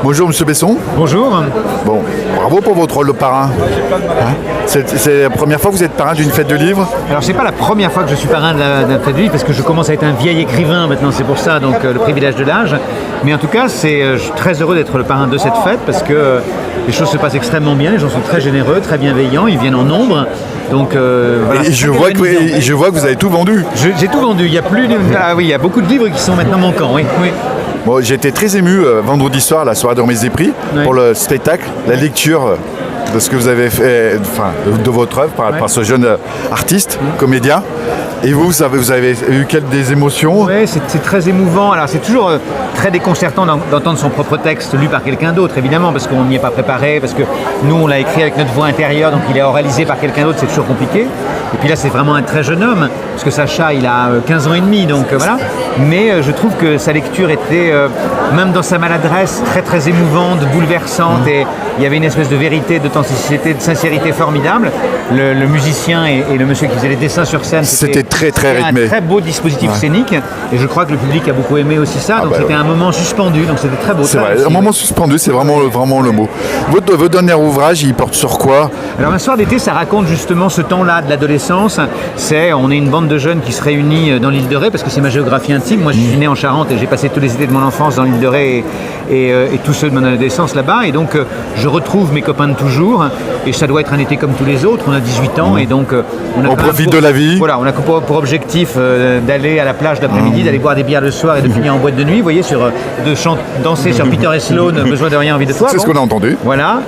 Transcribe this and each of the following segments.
Bonjour Monsieur Besson. Bonjour. Bon, bravo pour votre rôle de parrain. Hein, c'est la première fois que vous êtes parrain d'une fête de livres? Alors c'est pas la première fois que je suis parrain d'un fête de livre parce que je commence à être un vieil écrivain maintenant, c'est pour ça donc le privilège de l'âge. Mais en tout cas, je suis très heureux d'être le parrain de cette fête parce que les choses se passent extrêmement bien, les gens sont très généreux, très bienveillants, ils viennent en nombre. Donc voilà, et je vois que vous avez tout vendu. J'ai tout vendu, il y a plus de... Ah oui, il y a beaucoup de livres qui sont maintenant manquants, oui. Bon, j'ai été très ému vendredi soir, la soirée de remise des prix, pour le spectacle, la lecture de ce que vous avez fait, de votre œuvre par ce jeune artiste, comédien. Et vous avez eu des émotions? Oui, c'est très émouvant. Alors c'est toujours très déconcertant d'entendre son propre texte lu par quelqu'un d'autre, évidemment, parce qu'on n'y est pas préparé, parce que nous on l'a écrit avec notre voix intérieure, donc il est oralisé par quelqu'un d'autre, c'est toujours compliqué. Et puis là c'est vraiment un très jeune homme, parce que Sacha il a 15 ans et demi, donc voilà. Mais je trouve que sa lecture était, même dans sa maladresse, très très émouvante, bouleversante, et il y avait une espèce de vérité, d'authenticité, de sincérité formidable. Le musicien et le monsieur qui faisait les dessins sur scène, c'était très rythmé. Un très beau dispositif scénique, et je crois que le public a beaucoup aimé aussi ça, donc c'était un moment suspendu, donc c'était très beau. C'est vrai, un moment suspendu, c'est vraiment le mot. Votre dernier ouvrage, il porte sur quoi? Alors Un soir d'été, ça raconte justement ce temps-là de l'adolescence. On est une bande de jeunes qui se réunit dans l'île de Ré, parce que c'est ma géographie intime. Moi je suis né en Charente et j'ai passé tous les étés de mon enfance dans l'île de Ré et tous ceux de mon adolescence là-bas, et donc je retrouve mes copains de toujours, et ça doit être un été comme tous les autres, on a 18 ans, et donc on profite de la vie. Voilà, on a pour objectif d'aller à la plage d'après-midi, d'aller boire des bières le soir et de finir en boîte de nuit, vous voyez, danser sur Peter et Sloan, besoin de rien, envie de toi. C'est ce qu'on a entendu. Voilà,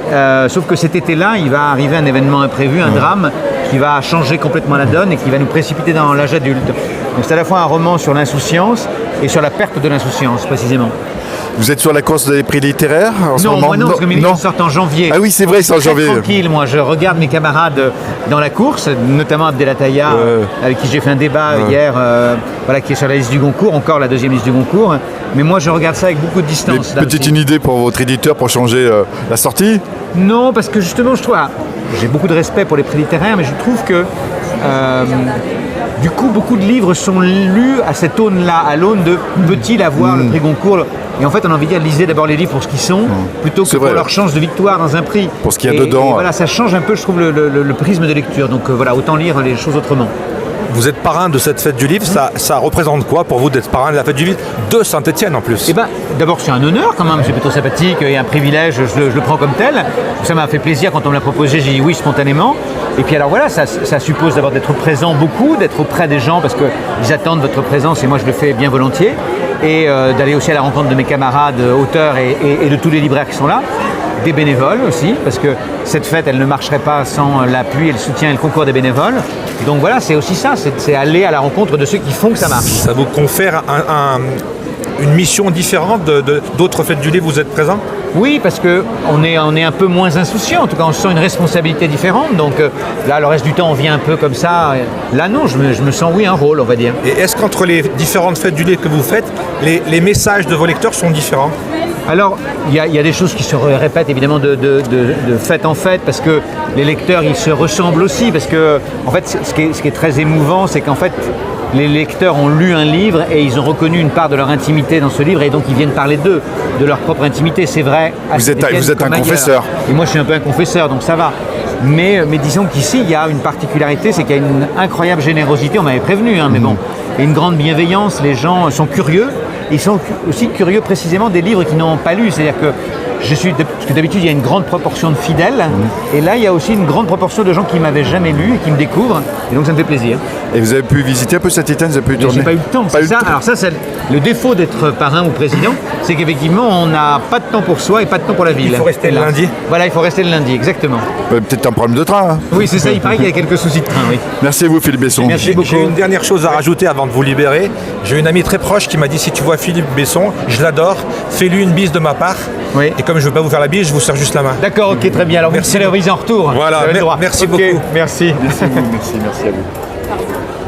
sauf que cet été-là, il va arriver un événement imprévu, un drame qui va changer complètement la donne et qui va nous précipiter dans l'âge adulte. Donc c'est à la fois un roman sur l'insouciance et sur la perte de l'insouciance, précisément. Vous êtes sur la course des prix littéraires en ce moment? Moi non, parce que mes livres sortent en janvier. Ah oui, c'est vrai, c'est en janvier. Tranquille, moi, je regarde mes camarades dans la course, notamment Abdelataya, avec qui j'ai fait un débat hier, qui est sur la liste du Goncourt, encore la deuxième liste du Goncourt. Mais moi, je regarde ça avec beaucoup de distance. Petite une idée pour votre éditeur pour changer la sortie? Non, parce que justement, je trouve... j'ai beaucoup de respect pour les prix littéraires, mais je trouve que... du coup, beaucoup de livres sont lus à cette aune-là, à l'aune de peut-il avoir le prix Goncourt. Et en fait, on a envie de dire, lisez d'abord les livres pour ce qu'ils sont, plutôt que pour leur chance de victoire dans un prix. Pour ce qu'il y a dedans. Et voilà, ça change un peu, je trouve, le prisme de lecture. Donc voilà, autant lire les choses autrement. Vous êtes parrain de cette fête du livre, ça représente quoi pour vous d'être parrain de la fête du livre de Saint-Étienne en plus? D'abord c'est un honneur quand même, c'est plutôt sympathique et un privilège, je le prends comme tel. Ça m'a fait plaisir quand on me l'a proposé, j'ai dit oui spontanément. Et puis alors voilà, ça suppose d'abord d'être présent beaucoup, d'être auprès des gens parce qu'ils attendent votre présence et moi je le fais bien volontiers. Et d'aller aussi à la rencontre de mes camarades auteurs et de tous les libraires qui sont là. Des bénévoles aussi, parce que cette fête, elle ne marcherait pas sans l'appui et le soutien et le concours des bénévoles. Donc voilà, c'est aussi ça, c'est aller à la rencontre de ceux qui font que ça marche. Ça vous confère une mission différente d'autres fêtes du livre où vous êtes présent? Oui, parce qu'on est un peu moins insouciant, en tout cas on sent une responsabilité différente, donc là le reste du temps on vient un peu comme ça. Là non, je me sens un rôle, on va dire. Et est-ce qu'entre les différentes fêtes du livre que vous faites, les messages de vos lecteurs sont différents? Alors, il y a des choses qui se répètent évidemment de fête en fête, parce que les lecteurs ils se ressemblent aussi, parce que en fait ce qui est très émouvant, c'est qu'en fait les lecteurs ont lu un livre et ils ont reconnu une part de leur intimité dans ce livre et donc ils viennent parler d'eux, de leur propre intimité, c'est vrai. Vous êtes un confesseur. Et moi je suis un peu un confesseur, donc ça va. Mais disons qu'ici il y a une particularité, c'est qu'il y a une incroyable générosité, on m'avait prévenu, mais bon, et une grande bienveillance, les gens sont curieux. Ils sont aussi curieux précisément des livres qu'ils n'ont pas lus, c'est-à-dire que parce que d'habitude il y a une grande proportion de fidèles, et là il y a aussi une grande proportion de gens qui ne m'avaient jamais lu et qui me découvrent, et donc ça me fait plaisir. Et vous avez pu visiter un peu Saint-Étienne, vous avez pu tourner? J'ai pas eu le temps, c'est ça. Alors ça c'est le défaut d'être parrain ou président, c'est qu'effectivement on n'a pas de temps pour soi et pas de temps pour la ville. Il faut rester le lundi. Voilà, il faut rester le lundi, exactement. Peut-être un problème de train. Oui, c'est ça, il paraît qu'il y a quelques soucis de train, oui. Merci à vous Philippe Besson. Merci beaucoup. J'ai une dernière chose à rajouter avant de vous libérer. J'ai une amie très proche qui m'a dit, si tu vois Philippe Besson, je l'adore, fais-lui une bise de ma part. Oui. Et comme je ne veux pas vous faire la bise, je vous serre juste la main. D'accord, ok, très bien. Alors merci. Vous me célébrisez en retour. Voilà, merci beaucoup. Merci. Merci à vous. Merci à vous.